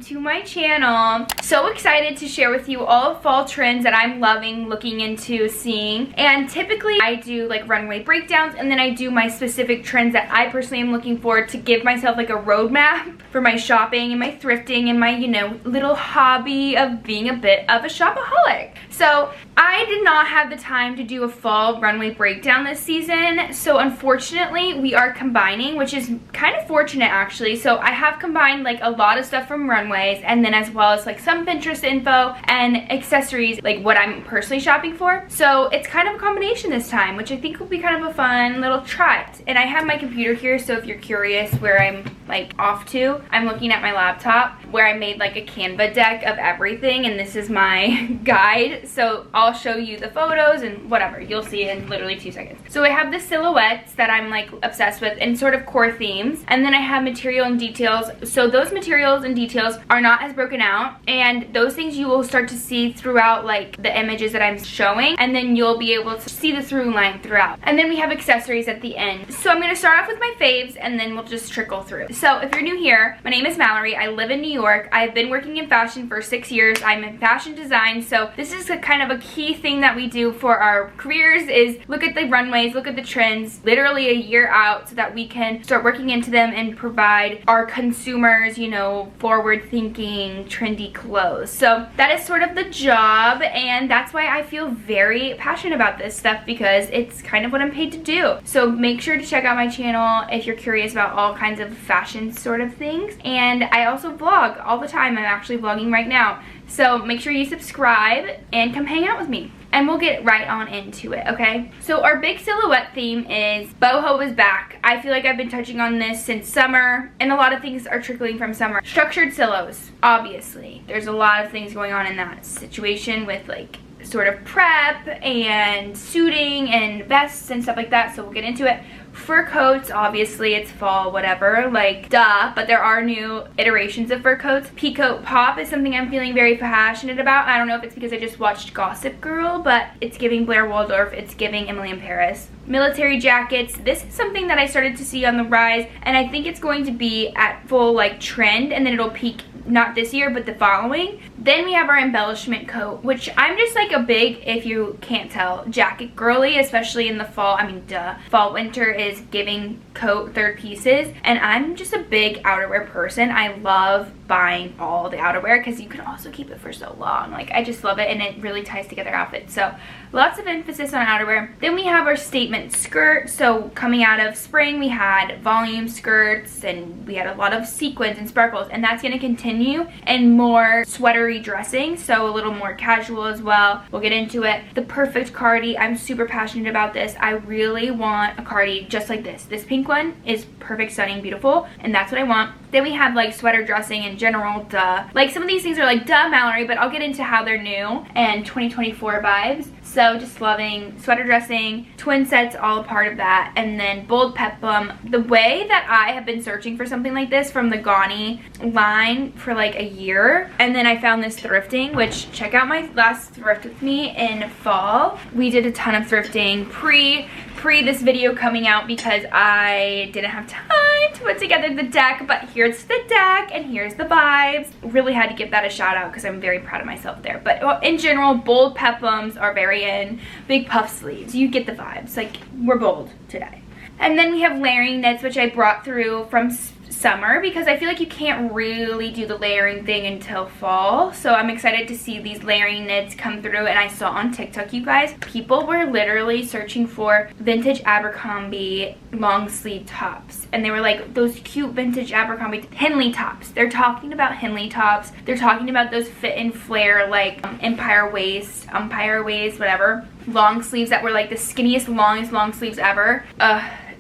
to my channel. So excited to share with you all fall trends that I'm loving, looking into, seeing. And typically I do like runway breakdowns, and then I do my specific trends that I personally am looking for to give myself like a roadmap for my shopping and my thrifting and my, you know, little hobby of being a bit of a shopaholic. So I did not have the time to do a fall runway breakdown this season, so unfortunately we are combining, which is kind of fortunate actually. So I have combined like a lot of stuff from runways, and then as well as like some Pinterest info and accessories, like what I'm personally shopping for. So it's kind of a combination this time, which I think will be kind of a fun little try. And I have my computer here, so if you're curious where I'm like off to, I'm looking at my laptop where I made like a Canva deck of everything, and this is my guide. So I'll show you the photos and whatever, you'll see in literally 2 seconds. So I have the silhouettes that I'm like obsessed with and sort of core themes, and then I have material and details. So those materials and details are not as broken out, and those things you will start to see throughout like the images that I'm showing, and then you'll be able to see the through line throughout. And then we have accessories at the end. So I'm going to start off with my faves and then we'll just trickle through. So if you're new here, my name is Mallory. I live in New York. I've been working in fashion for 6 years. I'm in fashion design, so this is a kind of a key thing that we do for our careers, is look at the runways, look at the trends literally a year out so that we can start working into them and provide our consumers, you know, forward thinking trendy clothes. So that is sort of the job, and that's why I feel very passionate about this stuff, because it's kind of what I'm paid to do. So make sure to check out my channel if you're curious about all kinds of fashion sort of things. And I also vlog all the time. I'm actually vlogging right now. So make sure you subscribe and come hang out with me. And we'll get right on into it, okay? So our big silhouette theme is Boho is back. I feel like I've been touching on this since summer, and a lot of things are trickling from summer. Structured silos, obviously. There's a lot of things going on in that situation with like sort of prep and suiting and vests and stuff like that, so we'll get into it. Fur coats, obviously it's fall, whatever, like duh, but there are new iterations of fur coats. Peacoat pop is something I'm feeling very passionate about. I don't know if it's because I just watched Gossip Girl, but it's giving Blair Waldorf, it's giving Emily in Paris. Military jackets, this is something that I started to see on the rise, and I think it's going to be at full like trend, and then it'll peak not this year but the following. Then we have our embellishment coat, which I'm just like a big, if you can't tell, jacket girly, especially in the fall. I mean duh, fall winter is giving coat third pieces, and I'm just a big outerwear person. I love buying all the outerwear because you can also keep it for so long. Like I just love it, and it really ties together outfits. So lots of emphasis on outerwear. Then we have our statement skirt. So coming out of spring we had volume skirts and we had a lot of sequins and sparkles, and that's going to continue, and more sweatery dressing, so a little more casual as well. We'll get into it. The perfect cardi, I'm super passionate about this. I really want a cardi just like this. This pink one is perfect, stunning, beautiful, and that's what I want. Then we have like sweater dressing in general, duh. Like some of these things are like duh Mallory, but I'll get into how they're new and 2024 vibes. So just loving sweater dressing, twin sets, all a part of that. And then bold peplum. The way that I have been searching for something like this from the Gani line for like a year, and then I found this thrifting, which check out my last thrift with me in fall. We did a ton of thrifting pre this video coming out because I didn't have time to put together the deck, but here's the deck and here's the vibes. Really had to give that a shout out because I'm very proud of myself there. But in general, bold peplums are very in. Big puff sleeves, you get the vibes. Like we're bold today. And then we have layering knits, which I brought through from summer because I feel like you can't really do the layering thing until fall. So I'm excited to see these layering knits come through. And I saw on TikTok, you guys, people were literally searching for vintage Abercrombie long sleeve tops, and they were like those cute vintage Abercrombie Henley tops. They're talking about Henley tops. They're talking about those fit and flare like umpire waist, whatever, long sleeves that were like the skinniest, longest long sleeves ever.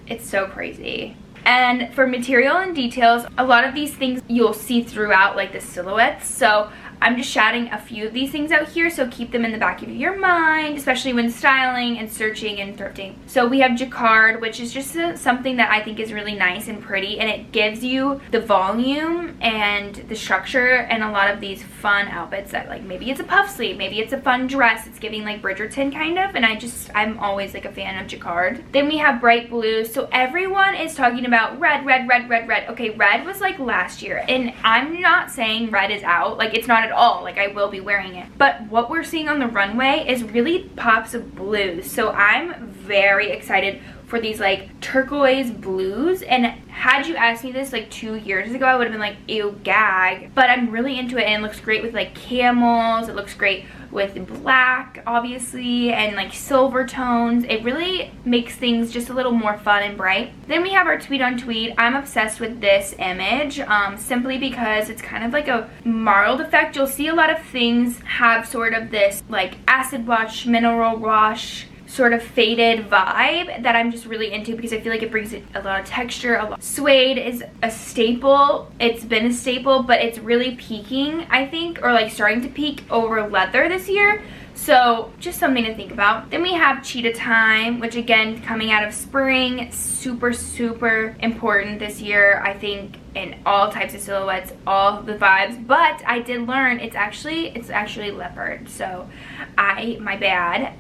It's so crazy. And for material and details, a lot of these things you'll see throughout like the silhouettes. So I'm just shouting a few of these things out here, so keep them in the back of your mind, especially when styling and searching and thrifting. So we have jacquard, which is just something that I think is really nice and pretty, and it gives you the volume and the structure and a lot of these fun outfits that, like, maybe it's a puff sleeve, maybe it's a fun dress. It's giving like Bridgerton kind of, and I'm always like a fan of jacquard. Then we have bright blue. So everyone is talking about red. Okay, red was like last year, and I'm not saying red is out. Like, it's not at all. Like, I will be wearing it. But what we're seeing on the runway is really pops of blues. So I'm very excited for these like turquoise blues, and had you asked me this like 2 years ago, I would have been like, ew, gag. But I'm really into it, and it looks great with like camels. It looks great with black, obviously, and like silver tones. It really makes things just a little more fun and bright. Then we have our tweed on tweed. I'm obsessed with this image, simply because it's kind of like a marled effect. You'll see a lot of things have sort of this like acid wash, mineral wash, sort of faded vibe that I'm just really into, because I feel like it brings a lot of texture. Suede is a staple. It's been a staple, but it's really peaking, I think, or like starting to peak over leather this year. So just something to think about. Then we have Cheetah Time, which again, coming out of spring, super important this year, I think, in all types of silhouettes, all the vibes. But I did learn it's actually leopard, so my bad.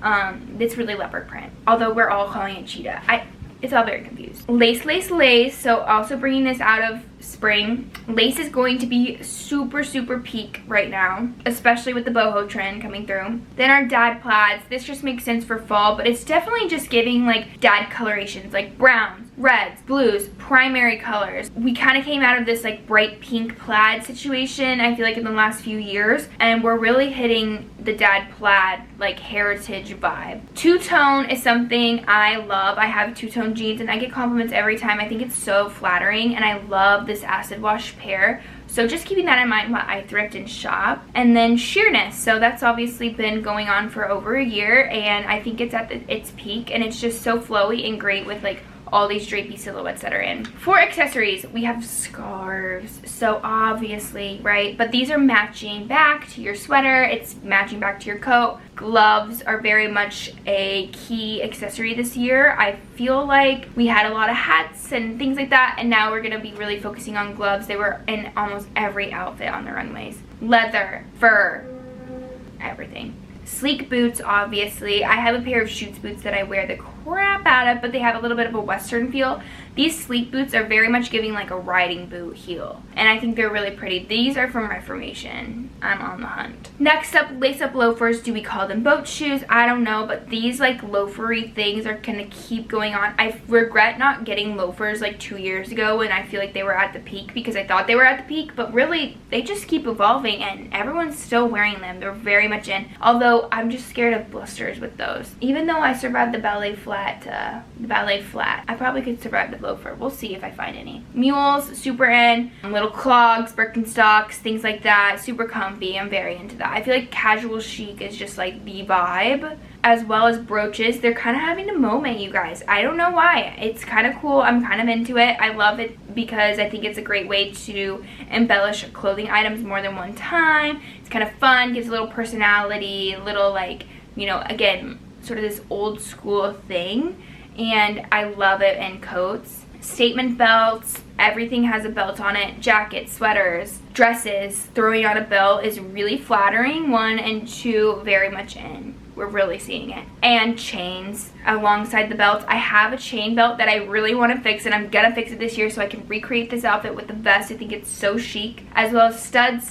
It's really leopard print, although we're all calling it cheetah. It's all very confused. Lace. So also bringing this out of spring. Lace is going to be super peak right now, especially with the boho trend coming through. Then our dad plaids. This just makes sense for fall, but it's definitely just giving like dad colorations, like browns, reds, blues, primary colors. We kind of came out of this like bright pink plaid situation, I feel like, in the last few years, and we're really hitting the dad plaid like heritage vibe. Two-tone is something I love. I have two-tone jeans and I get compliments every time. I think it's so flattering, and I love this acid wash pair. So just keeping that in mind while I thrift and shop. And then sheerness. So that's obviously been going on for over a year, and I think it's at its peak, and it's just so flowy and great with like all these drapey silhouettes that are in. For accessories, we have scarves. So obviously, right? But these are matching back to your sweater. It's matching back to your coat. Gloves are very much a key accessory this year. I feel like we had a lot of hats and things like that, and now we're gonna be really focusing on gloves. They were in almost every outfit on the runways. Leather, fur, everything. Sleek boots, obviously. I have a pair of Schutz boots that I wear the crap out of, but they have a little bit of a Western feel. These sleek boots are very much giving like a riding boot heel, and I think they're really pretty. These are from Reformation. I'm on the hunt. Next up, lace-up loafers. Do we call them boat shoes? I don't know, but these like loafery things are gonna keep going on. I regret not getting loafers like 2 years ago when I feel like they were at the peak, because I thought they were at the peak, but really they just keep evolving and everyone's still wearing them. They're very much in, although I'm just scared of blisters with those. Even though I survived the ballet flat, I probably could survive the loafer. We'll see if I find any. Mules, super in. Little clogs, Birkenstocks, things like that. Super comfy. I'm very into that. I feel like casual chic is just like the vibe. As well as brooches. They're kind of having a moment, you guys. I don't know why. It's kind of cool. I'm kind of into it. I love it because I think it's a great way to embellish clothing items more than one time. It's kind of fun. Gives a little personality. Little like, you know, again, sort of this old school thing. And I love it in coats. Statement belts, everything has a belt on it. Jackets, sweaters, dresses, throwing on a belt is really flattering. 1 and 2, very much in. We're really seeing it. And chains alongside the belts. I have a chain belt that I really want to fix, and I'm gonna fix it this year so I can recreate this outfit with the vest. I think it's so chic. As well as studs.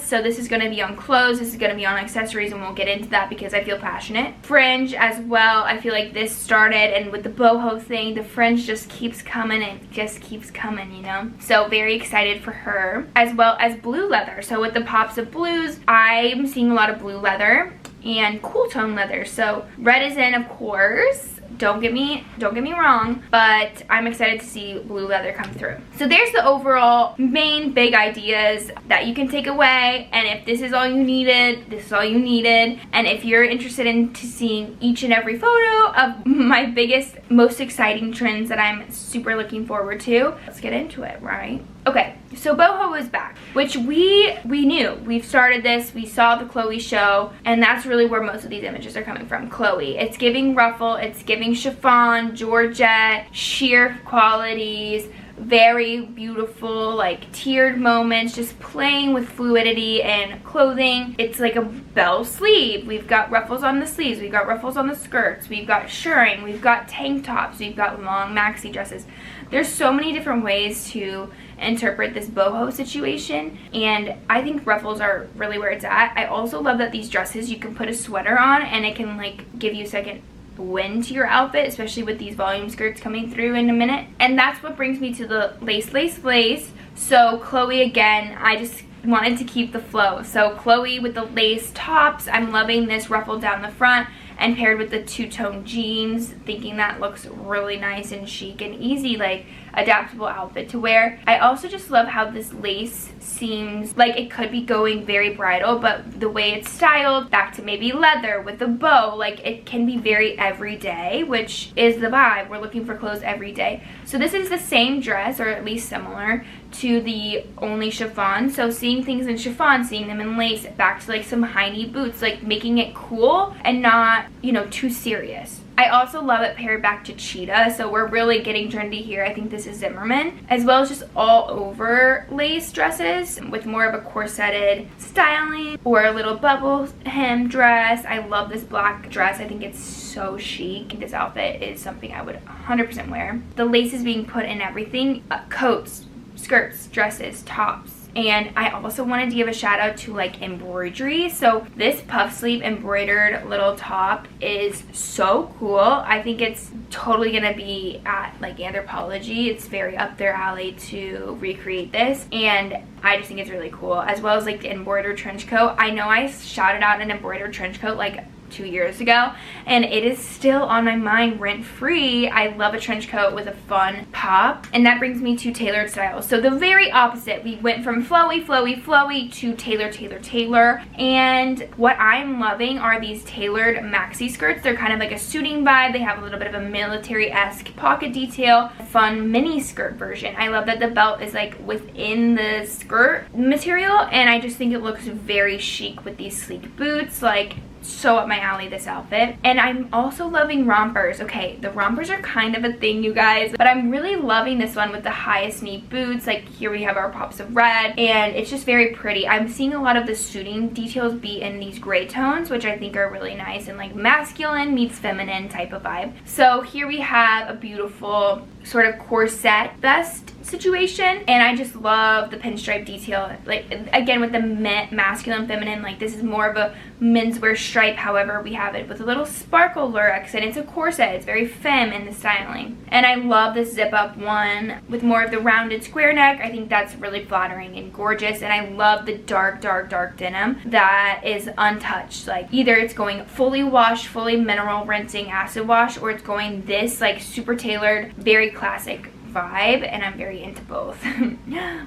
So this is gonna be on clothes, this is gonna be on accessories, and we'll get into that because I feel passionate. Fringe as well. I feel like this started, and with the boho thing, the fringe just keeps coming and just keeps coming, you know? So very excited for her. As well as blue leather. So with the pops of blues, I'm seeing a lot of blue leather and cool tone leather. So red is in, of course. Don't get me wrong, but I'm excited to see blue leather come through. So there's the overall main big ideas that you can take away, and if this is all you needed, this is all you needed. And if you're interested in seeing each and every photo of my biggest, most exciting trends that I'm super looking forward to, let's get into it, right? Okay, so Boho is back, which we knew. We've started this, we saw the Chloe show, and that's really where most of these images are coming from, Chloe. It's giving ruffle, it's giving chiffon, georgette, sheer qualities, very beautiful, like tiered moments, just playing with fluidity and clothing. It's like a bell sleeve. We've got ruffles on the sleeves, we've got ruffles on the skirts, we've got shirring, we've got tank tops, we've got long maxi dresses. There's so many different ways to interpret this boho situation, and I think ruffles are really where it's at. I also love that these dresses, you can put a sweater on and it can like give you a second wind to your outfit, especially with these volume skirts coming through in a minute. And that's what brings me to the lace. So Chloe, again, I just wanted to keep the flow. So Chloe with the lace tops, I'm loving this ruffle down the front, and paired with the two-tone jeans, thinking that looks really nice and chic and easy, like adaptable outfit to wear. I also just love how this lace seems like it could be going very bridal, but the way it's styled, back to maybe leather with a bow, like it can be very everyday, which is the vibe. We're looking for clothes every day. So this is the same dress, or at least similar, to the only chiffon. So seeing things in chiffon, seeing them in lace, back to like some high knee boots, like making it cool and not, you know, too serious. I also love it paired back to Cheetah, so we're really getting trendy here. I think this is Zimmerman, as well as just all over lace dresses with more of a corseted styling, or a little bubble hem dress. I love this black dress. I think it's so chic. This outfit is something I would 100% wear. The lace is being put in everything, coats, skirts, dresses, tops. And I also wanted to give a shout out to like embroidery. So this puff sleeve embroidered little top is so cool. I think it's totally gonna be at like Anthropologie. It's very up their alley to recreate this, and I just think it's really cool, as well as like the embroidered trench coat. I know I shouted out an embroidered trench coat like 2 years ago, and it is still on my mind rent-free. I love a trench coat with a fun pop, and that brings me to tailored styles. So the very opposite, we went from flowy to tailor, and what I'm loving are these tailored maxi skirts. They're kind of like a suiting vibe. They have a little bit of a military-esque pocket detail, fun mini skirt version. I love that the belt is like within the skirt material, and I just think it looks very chic with these sleek boots. Like, so up my alley, this outfit. And I'm also loving rompers. Okay, the rompers are kind of a thing, you guys, but I'm really loving this one with the highest knee boots. Like here we have our pops of red, and it's just very pretty. I'm seeing a lot of the suiting details be in these gray tones, which I think are really nice, and like masculine meets feminine type of vibe. So here we have a beautiful sort of corset vest situation, and I just love the pinstripe detail, like again with the masculine feminine. Like this is more of a menswear stripe, however we have it with a little sparkle lurex, and it's a corset. It's very femme in the styling, and I love this zip up one with more of the rounded square neck. I think that's really flattering and gorgeous, and I love the dark denim that is untouched. Like either it's going fully washed, fully mineral rinsing acid wash, or it's going this like super tailored, very classic vibe, and I'm very into both.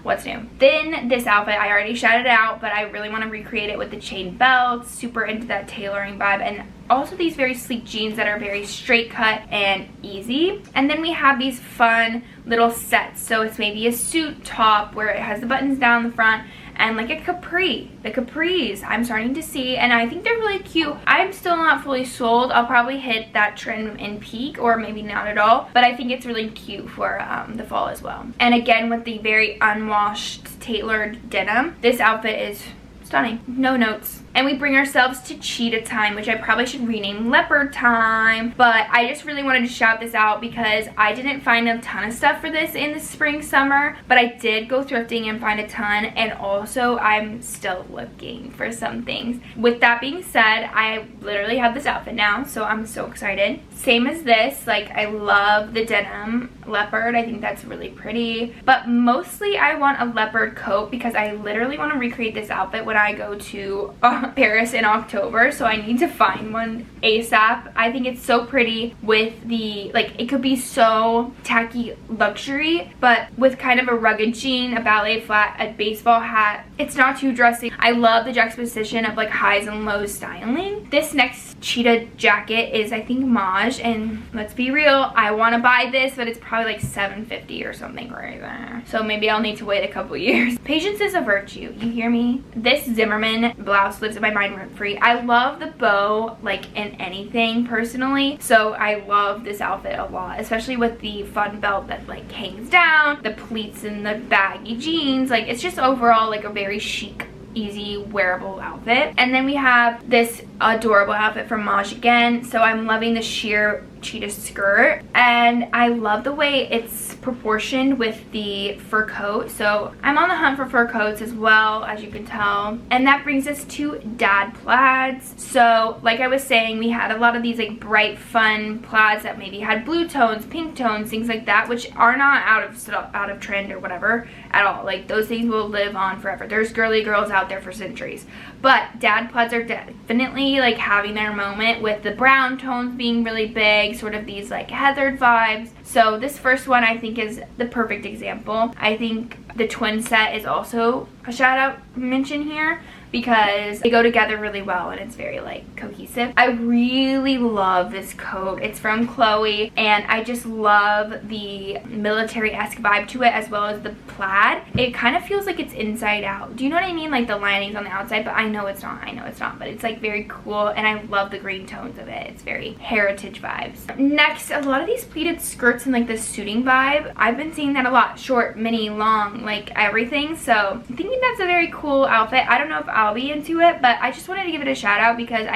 What's new? Then this outfit, I already shouted out, but I really want to recreate it with the chain belts, super into that tailoring vibe, and also these very sleek jeans that are very straight cut and easy. And then we have these fun little sets. So it's maybe a suit top where it has the buttons down the front, and like a capri. The capris I'm starting to see, and I think they're really cute. I'm still not fully sold. I'll probably hit that trend in peak, or maybe not at all, but I think it's really cute for the fall as well. And again, with the very unwashed tailored denim, this outfit is stunning. No notes. And we bring ourselves to Cheetah time, which I probably should rename Leopard time. But I just really wanted to shout this out because I didn't find a ton of stuff for this in the spring, summer. But I did go thrifting and find a ton. And also, I'm still looking for some things. With that being said, I literally have this outfit now. So I'm so excited. Same as this. Like, I love the denim leopard. I think that's really pretty. But mostly, I want a leopard coat because I literally want to recreate this outfit when I go to Paris in October, so I need to find one ASAP. I think it's so pretty with the, like, it could be so tacky luxury, but with kind of a rugged jean, a ballet flat, a baseball hat. It's not too dressy. I love the juxtaposition of like highs and lows styling. This next cheetah jacket is, I think, Maj, and let's be real, I want to buy this, but it's probably like $7.50 or something right there. So maybe I'll need to wait a couple years. Patience is a virtue, you hear me? This Zimmerman blouse lives in my mind rent free. I love the bow, like, in anything personally, so I love this outfit a lot, especially with the fun belt that like hangs down, the pleats and the baggy jeans. Like, it's just overall like a very chic, easy wearable outfit. And then we have this adorable outfit from Maj again. So I'm loving the sheer cheetah skirt, and I love the way it's proportioned with the fur coat. So I'm on the hunt for fur coats as well, as you can tell. And that brings us to dad plaids. So like I was saying, we had a lot of these like bright fun plaids that maybe had blue tones, pink tones, things like that, which are not out of trend or whatever at all. Like, those things will live on forever. There's girly girls out there for centuries, but dad plaids are definitely like having their moment, with the brown tones being really big, sort of these like heathered vibes. So this first one I think is the perfect example. I think the twin set is also a shout out mention here, because they go together really well and it's very like cohesive. I really love this coat. It's from Chloe, and I just love the military-esque vibe to it, as well as the plaid. It kind of feels like it's inside out. Do you know what I mean? Like the lining's on the outside, but I know it's not, but it's like very cool, and I love the green tones of it. It's very heritage vibes. Next, a lot of these pleated skirts and like this suiting vibe. I've been seeing that a lot. Short, mini, long, like everything. So I'm thinking that's a very cool outfit. I don't know if I'll be into it, but I just wanted to give it a shout out because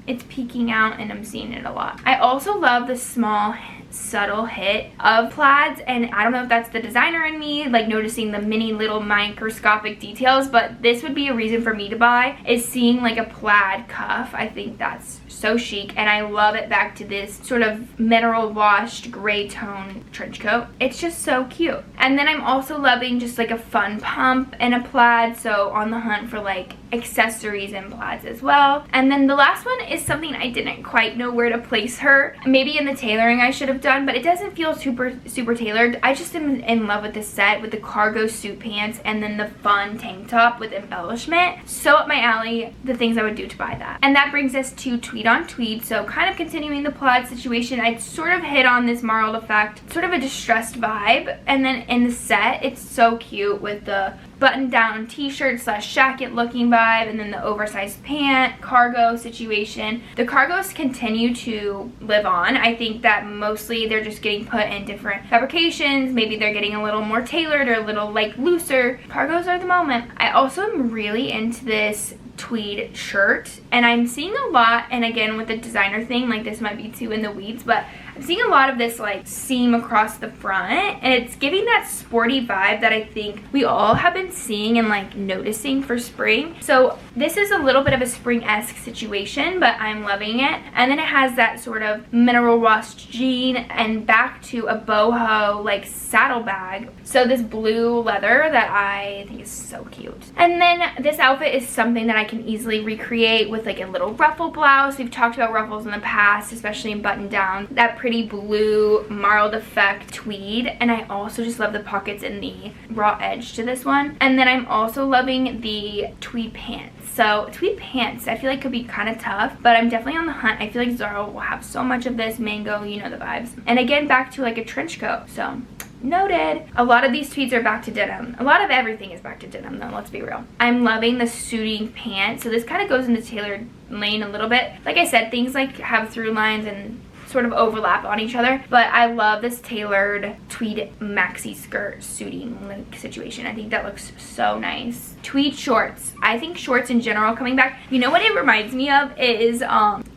it's peeking out and I'm seeing it a lot. I also love the small subtle hit of plaids, and I don't know if that's the designer in me, like noticing the mini little microscopic details, but this would be a reason for me to buy, is seeing like a plaid cuff. I think that's so chic, and I love it back to this sort of mineral washed gray tone trench coat. It's just so cute. And then I'm also loving just like a fun pump and a plaid, so on the hunt for like accessories and plaids as well. And then the last one is something I didn't quite know where to place her. Maybe in the tailoring I should have done, but it doesn't feel super tailored. I just am in love with this set, with the cargo suit pants and then the fun tank top with embellishment. So up my alley, the things I would do to buy that. And that brings us to tweed on tweed. So kind of continuing the plaid situation, I sort of hit on this marled effect, sort of a distressed vibe. And then in the set, it's so cute with the button down t-shirt slash jacket looking vibe, and then the oversized pant cargo situation. The cargos continue to live on. I think that mostly they're just getting put in different fabrications. Maybe they're getting a little more tailored or a little like looser. Cargos are the moment. I also am really into this tweed shirt, and I'm seeing a lot, and again with the designer thing, like this might be too in the weeds, but I'm seeing a lot of this like seam across the front, and it's giving that sporty vibe that I think we all have been seeing and like noticing for spring. So this is a little bit of a spring-esque situation, but I'm loving it. And then it has that sort of mineral washed jean and back to a boho like saddlebag. So this blue leather that I think is so cute. And then this outfit is something that I can easily recreate with like a little ruffle blouse. We've talked about ruffles in the past, especially in button down. That pretty blue marled effect tweed, and I also just love the pockets and the raw edge to this one. And then I'm also loving the tweed pants. So tweed pants I feel like could be kind of tough, but I'm definitely on the hunt. I feel like Zara will have so much of this. Mango, you know the vibes. And again, back to like a trench coat, so noted. A lot of these tweeds are back to denim. A lot of everything is back to denim though, let's be real. I'm loving the suiting pants. So this kind of goes into tailored lane a little bit. Like I said, things like have through lines and sort of overlap on each other, but I love this tailored tweed maxi skirt suiting like situation. I think that looks so nice. Tweed shorts. I think shorts in general coming back. You know what it reminds me of is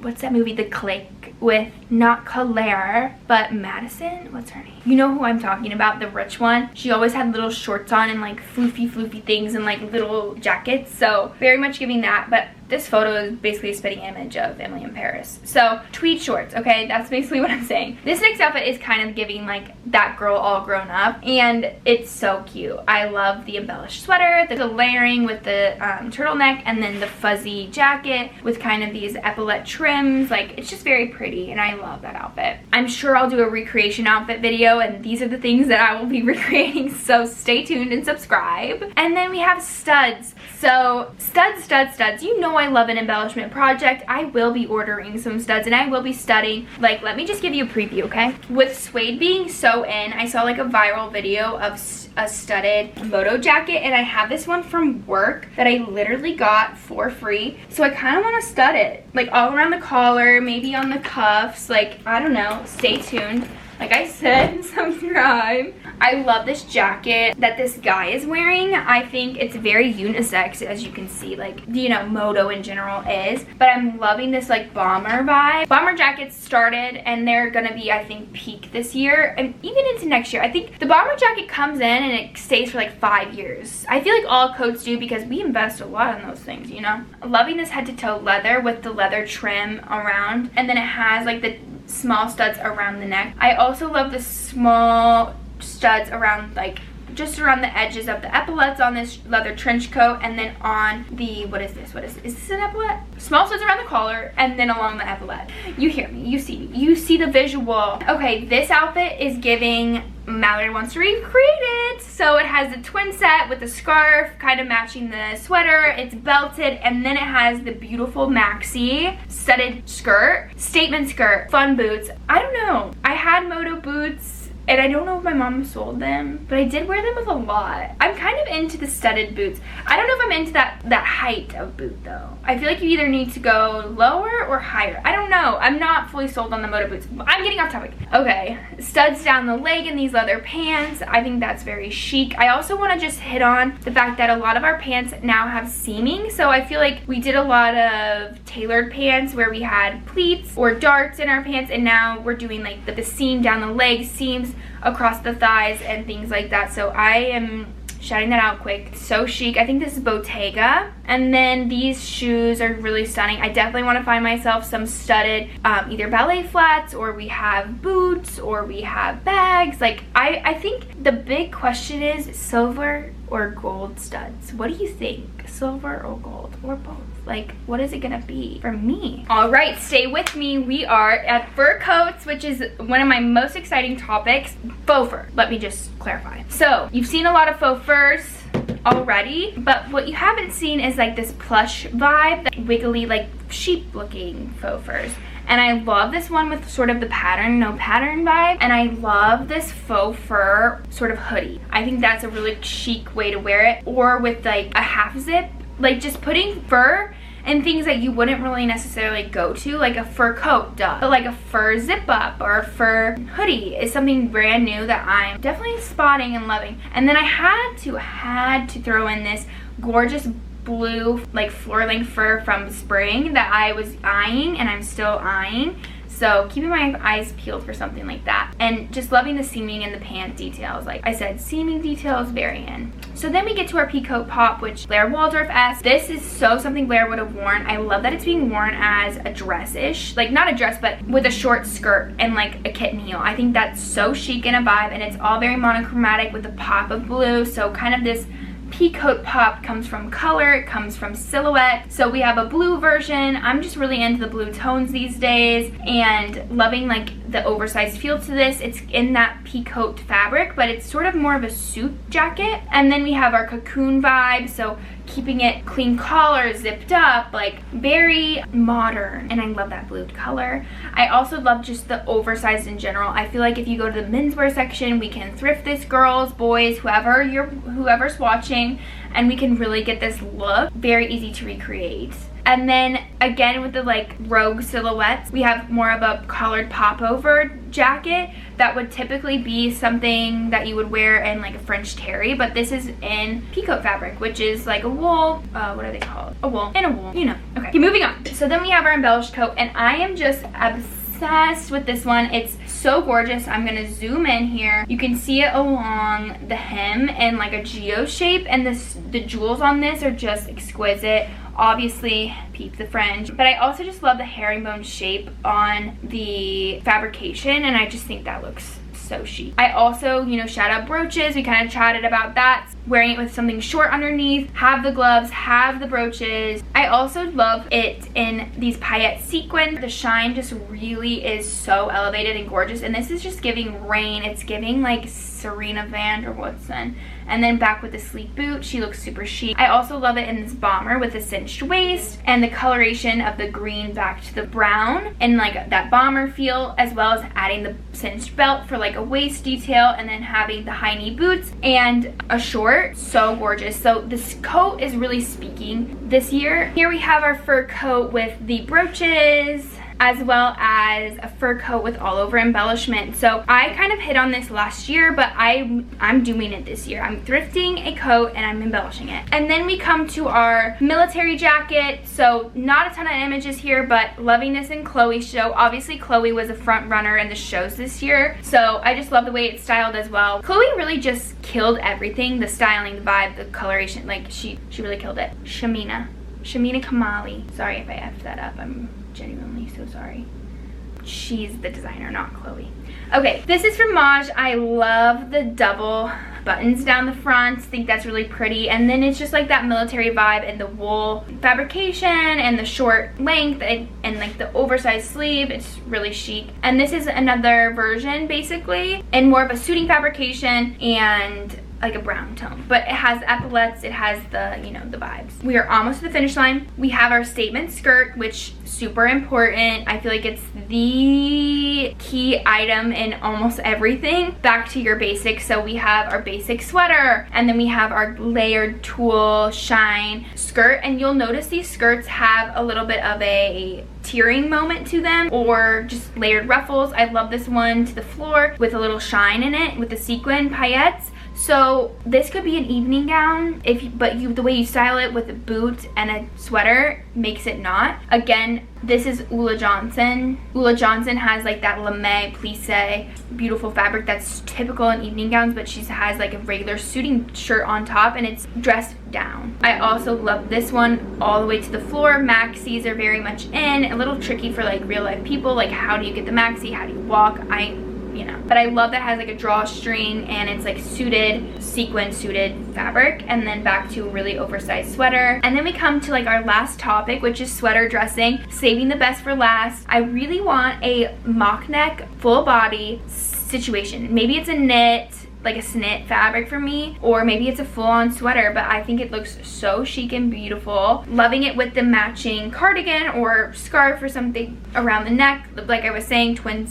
what's that movie, The Clique, with not Claire but Madison, what's her name? You know who I'm talking about, the rich one. She always had little shorts on and like floofy things and like little jackets, so very much giving that. But this photo is basically a spitting image of Emily in Paris. So tweed shorts, okay, that's basically what I'm saying. This next outfit is kind of giving like that girl all grown up, and it's so cute. I love the embellished sweater, the layering with the turtleneck, and then the fuzzy jacket with kind of these epaulette trims. Like, it's just very pretty, and I love that outfit. I'm sure I'll do a recreation outfit video, and these are the things that I will be recreating, so stay tuned and subscribe. And then we have studs. So studs, you know I love an embellishment project. I will be ordering some studs, and I will be studying. Like, let me just give you a preview, okay? With suede being so in, I saw like a viral video of a studded moto jacket, and I have this one from work that I literally got for free, so I kind of want to stud it, like all around the collar, maybe on the cuffs. Like, I don't know, stay tuned. Like I said, subscribe. I love this jacket that this guy is wearing. I think it's very unisex, as you can see, like, you know, moto in general is. But I'm loving this like bomber vibe. Bomber jackets started, and they're gonna be, I think, peak this year and even into next year. I think the bomber jacket comes in and it stays for like 5 years. I feel like all coats do, because we invest a lot in those things, you know. Loving this head to toe leather with the leather trim around, and then it has like the small studs around the neck. I also love the small studs around, like, just around the edges of the epaulettes on this leather trench coat, and then on the, what is this an epaulette? Small studs around the collar, and then along the epaulette. You hear me, you see the visual. Okay, this outfit is giving Mallory wants to recreate it. So it has the twin set with the scarf kind of matching the sweater. It's belted, and then it has the beautiful maxi studded skirt, statement skirt, fun boots. I don't know, I had moto boots, and I don't know if my mom sold them, but I did wear them with a lot. I'm kind of into the studded boots. I don't know if I'm into that height of boot though. I feel like you either need to go lower or higher. I don't know. I'm not fully sold on the moto boots. I'm getting off topic. Okay, studs down the leg in these leather pants. I think that's very chic. I also want to just hit on the fact that a lot of our pants now have seaming. So I feel like we did a lot of tailored pants where we had pleats or darts in our pants, and now we're doing like the seam down the leg, seams across the thighs and things like that. So I am shouting that out quick. So chic. I think this is Bottega. And then these shoes are really stunning. I definitely want to find myself some studded either ballet flats, or we have boots, or we have bags. Like, I think the big question is silver or gold studs. What do you think? Silver or gold, or both? Like, what is it gonna be for me? All right, stay with me. We are at fur coats, which is one of my most exciting topics. Faux fur, let me just clarify. So you've seen a lot of faux furs already, but what you haven't seen is like this plush vibe, that wiggly, like sheep looking faux furs. And I love this one with sort of the pattern, no pattern vibe. And I love this faux fur sort of hoodie. I think that's a really chic way to wear it. Or with like a half zip, like just putting fur and things that you wouldn't really necessarily go to, like a fur coat, duh. But like a fur zip up or a fur hoodie is something brand new that I'm definitely spotting and loving. And then I had to throw in this gorgeous blue like floor length fur from spring that I was eyeing, and I'm still eyeing. So keeping my eyes peeled for something like that. And just loving the seaming and the pant details. Like I said, seaming details very in. So then we get to our peacoat pop, which Blair Waldorf-esque. This is so something Blair would have worn. I love that it's being worn as a dress-ish. Like not a dress, but with a short skirt and like a kitten heel. I think that's so chic and a vibe, and it's all very monochromatic with a pop of blue. So kind of this peacoat pop comes from color, it comes from silhouette. So we have a blue version. I'm just really into the blue tones these days, and loving like the oversized feel to this. It's in that peacoat fabric, but it's sort of more of a suit jacket. And then we have our cocoon vibe, so keeping it clean collar, zipped up, like very modern, and I love that blue color. I also love just the oversized in general. I feel like if you go to the menswear section, we can thrift this, girls, boys, whoever's watching, and we can really get this look. Very easy to recreate. And then again with the like rogue silhouettes, we have more of a collared popover jacket that would typically be something that you would wear in like a French terry, but this is in peacoat fabric, which is like a wool, what are they called? A wool, and a wool, you know. Okay, moving on. So then we have our embellished coat, and I am just obsessed with this one. It's so gorgeous. I'm gonna zoom in here. You can see it along the hem in like a geo shape, and the jewels on this are just exquisite. Obviously, peep the fringe. But I also just love the herringbone shape on the fabrication, and I just think that looks so chic. I also, you know, shout out brooches. We kind of chatted about that. Wearing it with something short underneath, have the gloves, have the brooches. I also love it in these paillette sequins. The shine just really is so elevated and gorgeous, and this is just giving rain. It's giving like Serena Van der Woodsen. And then back with the sleek boot, she looks super chic. I also love it in this bomber with the cinched waist and the coloration of the green back to the brown and like that bomber feel, as well as adding the cinched belt for like a waist detail, and then having the high knee boots and a short. So gorgeous. So this coat is really speaking this year. Here we have our fur coat with the brooches, as well as a fur coat with all over embellishment. So I kind of hit on this last year, but I'm doing it this year. I'm thrifting a coat and I'm embellishing it. And then we come to our military jacket. So not a ton of images here, but loving this in Chloe's show. Obviously Chloe was a front runner in the shows this year, so I just love the way it's styled as well. Chloe really just killed everything, the styling, the vibe, the coloration. Like she really killed it. Shamina Kamali. Sorry if I effed that up. I'm genuinely so sorry. She's the designer, not Chloe. Okay, this is from Maj. I love the double buttons down the front. I think that's really pretty, and then it's just like that military vibe and the wool fabrication and the short length and like the oversized sleeve. It's really chic. And this is another version basically, and more of a suiting fabrication and like a brown tone, but it has epaulettes, it has the, you know, the vibes. We are almost to the finish line. We have our statement skirt, which super important. I feel like it's the key item in almost everything. Back to your basics. So we have our basic sweater, and then we have our layered tulle shine skirt, and you'll notice these skirts have a little bit of a tiering moment to them, or just layered ruffles. I love this one to the floor with a little shine in it with the sequin paillettes. So this could be an evening gown, but the way you style it with a boot and a sweater makes it not. Again, this is Ulla Johnson. Ulla Johnson has like that lame plissé, beautiful fabric that's typical in evening gowns, but she has like a regular suiting shirt on top, and it's dressed down. I also love this one all the way to the floor. Maxis are very much in. A little tricky for like real life people, like how do you get the maxi, how do you walk, you know, but I love that it has like a drawstring and it's like suited, sequin suited fabric, and then back to a really oversized sweater. And then we come to like our last topic, which is sweater dressing, saving the best for last. I really want a mock neck, full body situation. Maybe it's a knit, like a snit fabric for me, or maybe it's a full-on sweater, but I think it looks so chic and beautiful. Loving it with the matching cardigan or scarf or something around the neck. Like I was saying, twin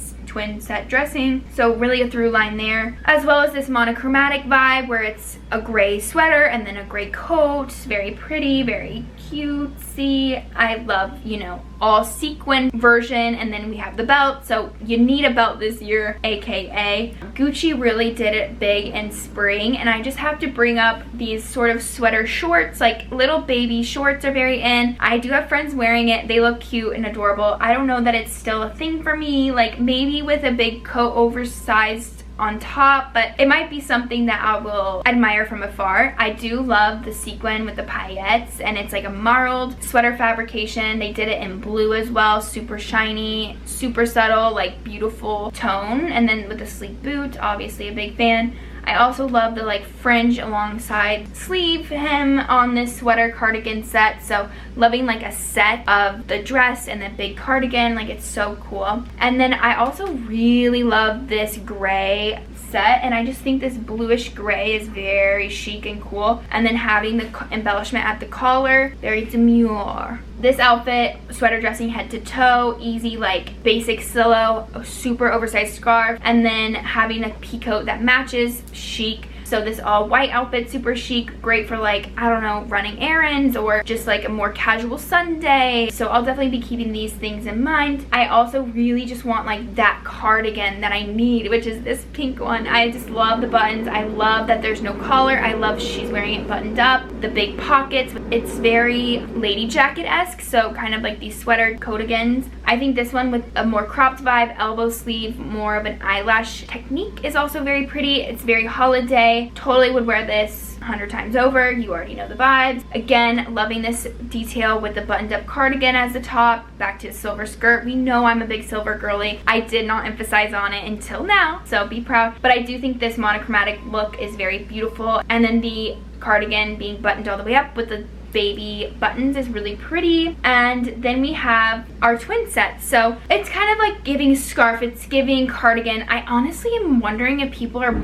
set dressing, so really a through line there, as well as this monochromatic vibe where it's a gray sweater and then a gray coat. Very pretty, very cutesy. I love, you know, all sequin version, and then we have the belt, so you need a belt this year, aka Gucci really did it big in spring. And I just have to bring up these sort of sweater shorts, like little baby shorts are very in. I do have friends wearing it. They look cute and adorable. I don't know that it's still a thing for me, like maybe with a big coat oversized on top, but it might be something that I will admire from afar. I do love the sequin with the paillettes, and it's like a marled sweater fabrication. They did it in blue as well, super shiny, super subtle, like beautiful tone. And then with the sleek boot, obviously a big fan. I also love the like fringe alongside sleeve hem on this sweater cardigan set. So loving like a set of the dress and the big cardigan, like it's so cool. And then I also really love this gray set, and I just think this bluish gray is very chic and cool. And then having the embellishment at the collar, very demure. This outfit, sweater dressing head to toe, easy like basic silo, a super oversized scarf, and then having a peacoat that matches, chic. So this all white outfit, super chic, great for like, I don't know, running errands or just like a more casual Sunday. So I'll definitely be keeping these things in mind. I also really just want like that cardigan that I need, which is this pink one. I just love the buttons. I love that there's no collar. I love she's wearing it buttoned up, the big pockets. It's very lady jacket-esque, so kind of like these sweater coatigans. I think this one with a more cropped vibe, elbow sleeve, more of an eyelash technique is also very pretty. It's very holiday. Totally would wear this 100 times over. You already know the vibes. Again, loving this detail with the buttoned up cardigan as the top. Back to the silver skirt. We know I'm a big silver girly. I did not emphasize on it until now, so be proud. But I do think this monochromatic look is very beautiful. And then the cardigan being buttoned all the way up with the baby buttons is really pretty. And then we have our twin sets. So it's kind of like giving scarf, it's giving cardigan. I honestly am wondering if people are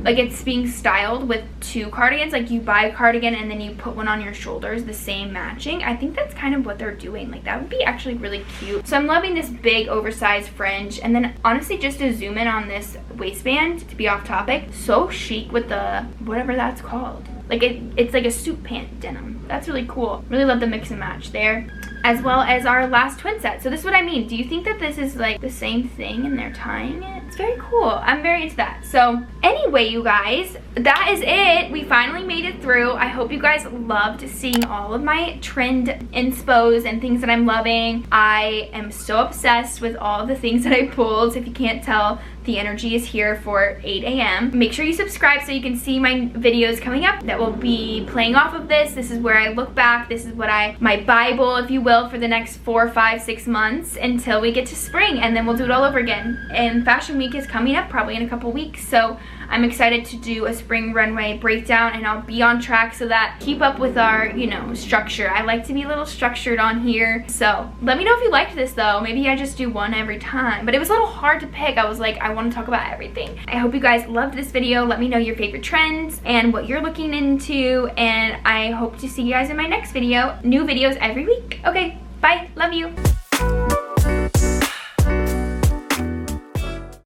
like, it's being styled with two cardigans, like you buy a cardigan and then you put one on your shoulders, the same matching. I think that's kind of what they're doing. Like, that would be actually really cute. So I'm loving this big oversized fringe. And then honestly, just to zoom in on this waistband, to be off topic, so chic with the whatever that's called. Like, it's like a suit pant denim. That's really cool. Really love the mix and match there. As well as our last twin set. So this is what I mean. Do you think that this is like the same thing and they're tying it? It's very cool. I'm very into that. So anyway, you guys, that is it. We finally made it through. I hope you guys loved seeing all of my trend inspos and things that I'm loving. I am so obsessed with all of the things that I pulled. If you can't tell, the energy is here for 8 a.m. Make sure you subscribe so you can see my videos coming up that will be playing off of this. This is where I look back. This is what my Bible, if you will, for the next 4, 5, 6 months until we get to spring, and then we'll do it all over again. And Fashion Week is coming up probably in a couple weeks, so I'm excited to do a spring runway breakdown, and I'll be on track so that keep up with our, you know, structure. I like to be a little structured on here. So let me know if you liked this though. Maybe I just do one every time, but it was a little hard to pick. I was like, I want to talk about everything. I hope you guys loved this video. Let me know your favorite trends and what you're looking into, and I hope to see you guys in my next video. New videos every week. Okay, bye. Love you.